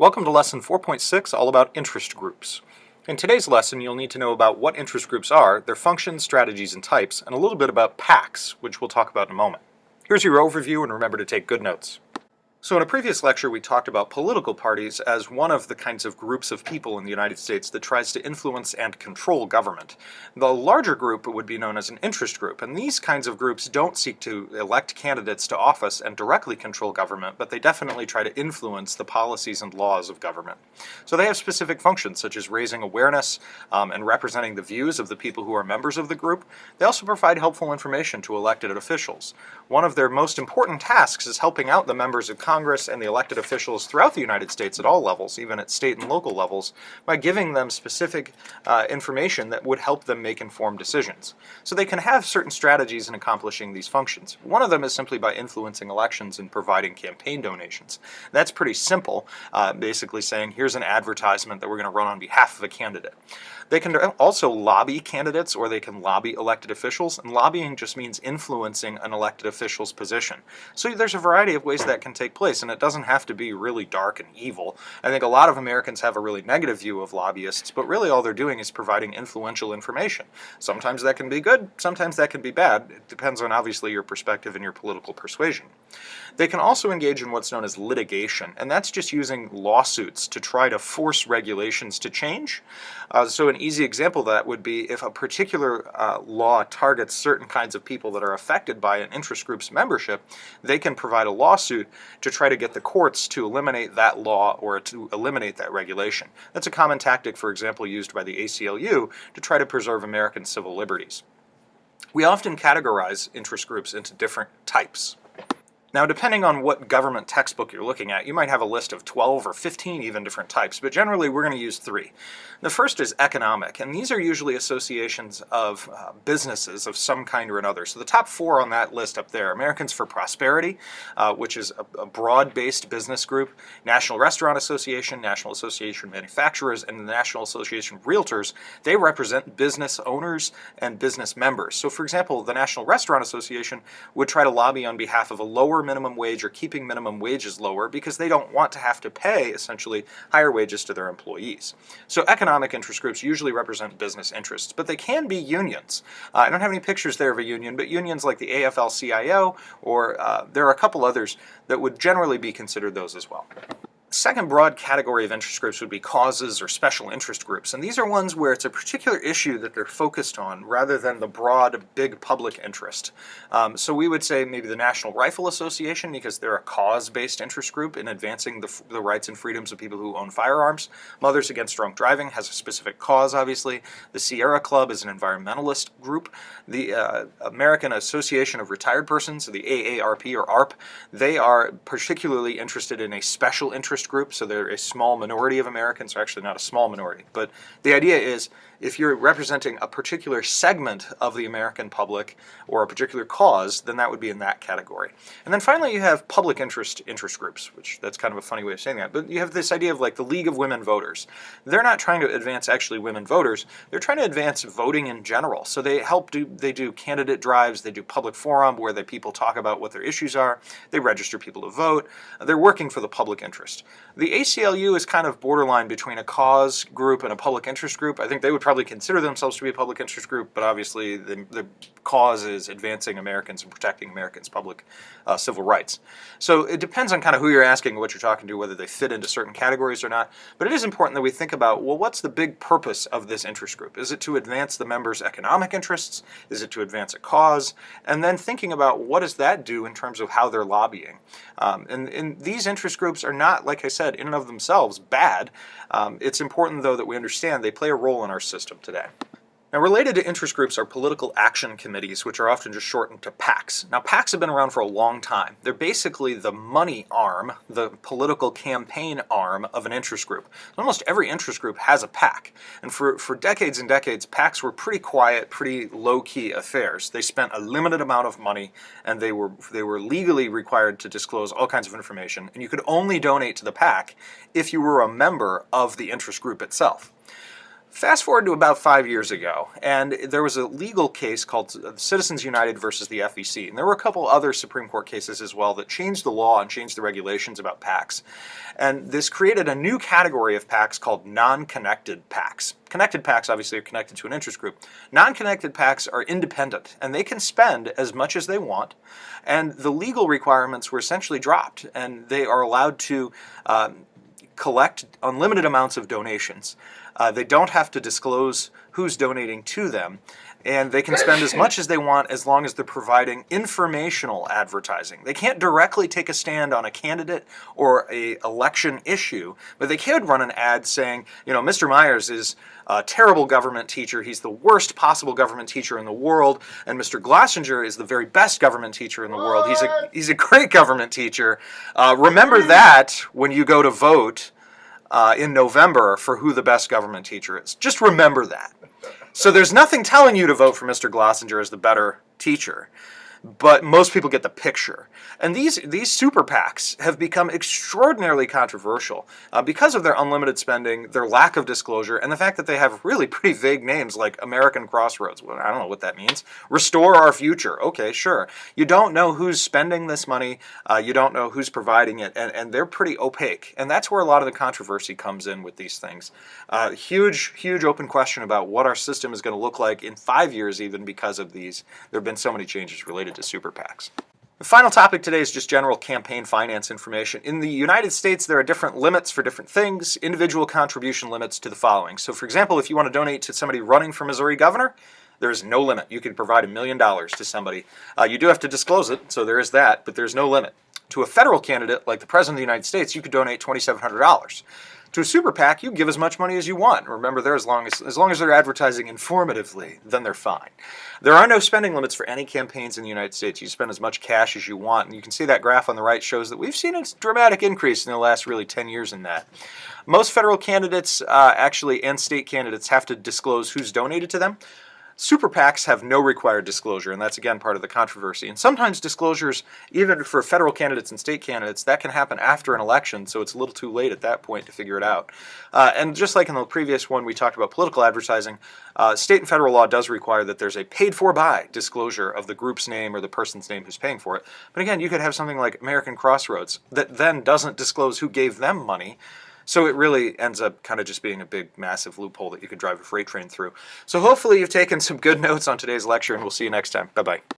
Welcome to Lesson 4.6, all about interest groups. In today's lesson, you'll need to know about what interest groups are, their functions, strategies, and types, and a little bit about PACs, which we'll talk about in a moment. Here's your overview, and remember to take good notes. So in a previous lecture, we talked about political parties as one of the kinds of groups of people in the United States that tries to influence and control government. The larger group would be known as an interest group, and these kinds of groups don't seek to elect candidates to office and directly control government, but they definitely try to influence the policies and laws of government. So they have specific functions, such as raising awareness and representing the views of the people who are members of the group. They also provide helpful information to elected officials. One of their most important tasks is helping out the members of Congress and the elected officials throughout the United States at all levels, even at state and local levels, by giving them specific information that would help them make informed decisions. So they can have certain strategies in accomplishing these functions. One of them is simply by influencing elections and providing campaign donations. That's pretty simple, basically saying, here's an advertisement that we're going to run on behalf of a candidate. They can also lobby candidates, or they can lobby elected officials, and lobbying just means influencing an elected official's position. So there's a variety of ways that can take place, and it doesn't have to be really dark and evil. I think a lot of Americans have a really negative view of lobbyists, but really all they're doing is providing influential information. Sometimes that can be good, sometimes that can be bad. It depends on, obviously, your perspective and your political persuasion. They can also engage in what's known as litigation, and that's just using lawsuits to try to force regulations to change. So an easy example of that would be if a particular law targets certain kinds of people that are affected by an interest group's membership, they can provide a lawsuit to try to get the courts to eliminate that law or to eliminate that regulation. That's a common tactic, for example, used by the ACLU to try to preserve American civil liberties. We often categorize interest groups into different types. Now, depending on what government textbook you're looking at, you might have a list of 12 or 15 even different types, but generally we're going to use 3. The first is economic, and these are usually associations of businesses of some kind or another. So the top 4 on that list up there: Americans for Prosperity, which is a broad-based business group; National Restaurant Association, National Association of Manufacturers, and the National Association of Realtors. They represent business owners and business members. So for example, the National Restaurant Association would try to lobby on behalf of a lower minimum wage or keeping minimum wages lower because they don't want to have to pay, essentially, higher wages to their employees. So economic interest groups usually represent business interests, but they can be unions. I don't have any pictures there of a union, but unions like the AFL-CIO, or there are a couple others that would generally be considered those as well. Second broad category of interest groups would be causes or special interest groups, and these are ones where it's a particular issue that they're focused on rather than the broad, big public interest. So we would say maybe the National Rifle Association, because they're a cause-based interest group in advancing the rights and freedoms of people who own firearms. Mothers Against Drunk Driving has a specific cause, obviously. The Sierra Club is an environmentalist group. The American Association of Retired Persons, the AARP or ARP, they are particularly interested in a special interest group, so they're a small minority of Americans, or actually not a small minority, but the idea is if you're representing a particular segment of the American public or a particular cause, then that would be in that category. And then finally you have public interest groups, which that's kind of a funny way of saying that, but you have this idea of like the League of Women Voters. They're not trying to advance actually women voters, they're trying to advance voting in general. So they do candidate drives, they do public forum where the people talk about what their issues are, they register people to vote, they're working for the public interest. The ACLU is kind of borderline between a cause group and a public interest group. I think they would probably consider themselves to be a public interest group, but obviously the cause is advancing Americans and protecting Americans' public civil rights. So it depends on kind of who you're asking, what you're talking to, whether they fit into certain categories or not. But it is important that we think about, well, what's the big purpose of this interest group? Is it to advance the members' economic interests? Is it to advance a cause? And then thinking about what does that do in terms of how they're lobbying. And these interest groups are not, like I said, in and of themselves bad. It's important, though, that we understand they play a role in our system today. Now, related to interest groups are political action committees, which are often just shortened to PACs. Now, PACs have been around for a long time. They're basically the money arm, the political campaign arm of an interest group. Almost every interest group has a PAC. And for decades and decades, PACs were pretty quiet, pretty low-key affairs. They spent a limited amount of money, and they were legally required to disclose all kinds of information. And you could only donate to the PAC if you were a member of the interest group itself. Fast forward to about 5 years ago, and there was a legal case called Citizens United versus the FEC. And there were a couple other Supreme Court cases as well that changed the law and changed the regulations about PACs. And this created a new category of PACs called non-connected PACs. Connected PACs obviously are connected to an interest group. Non-connected PACs are independent, and they can spend as much as they want. And the legal requirements were essentially dropped, and they are allowed to collect unlimited amounts of donations. They don't have to disclose who's donating to them, and they can spend as much as they want as long as they're providing informational advertising. They can't directly take a stand on a candidate or an election issue, but they could run an ad saying, you know, Mr. Myers is a terrible government teacher, he's the worst possible government teacher in the world, and Mr. Glassinger is the very best government teacher in the world. He's a great government teacher. Remember that when you go to vote in November for who the best government teacher is. Just remember that. So there's nothing telling you to vote for Mr. Glassinger as the better teacher, but most people get the picture. And these super PACs have become extraordinarily controversial because of their unlimited spending, their lack of disclosure, and the fact that they have really pretty vague names like American Crossroads. Well, I don't know what that means. Restore Our Future. Okay, sure. You don't know who's spending this money. You don't know who's providing it, and they're pretty opaque. And that's where a lot of the controversy comes in with these things. Huge open question about what our system is going to look like in 5 years even because of these. There have been so many changes related to super PACs. The final topic today is just general campaign finance information. In the United States, there are different limits for different things, individual contribution limits to the following. So for example, if you want to donate to somebody running for Missouri governor, there's no limit. You can provide $1 million to somebody. You do have to disclose it, so there is that, but there's no limit. To a federal candidate, like the President of the United States, you could donate $2,700. To a super PAC, you can give as much money as you want. Remember, they're as long as they're advertising informatively, then they're fine. There are no spending limits for any campaigns in the United States. You spend as much cash as you want, and you can see that graph on the right shows that we've seen a dramatic increase in the last really 10 years in that. Most federal candidates and state candidates have to disclose who's donated to them. Super PACs have no required disclosure, and that's again part of the controversy. And sometimes disclosures, even for federal candidates and state candidates, that can happen after an election, so it's a little too late at that point to figure it out. And just like in the previous one we talked about political advertising, state and federal law does require that there's a paid-for-by disclosure of the group's name or the person's name who's paying for it. But again, you could have something like American Crossroads that then doesn't disclose who gave them money. So it really ends up kind of just being a big, massive loophole that you could drive a freight train through. So hopefully you've taken some good notes on today's lecture, and we'll see you next time. Bye-bye.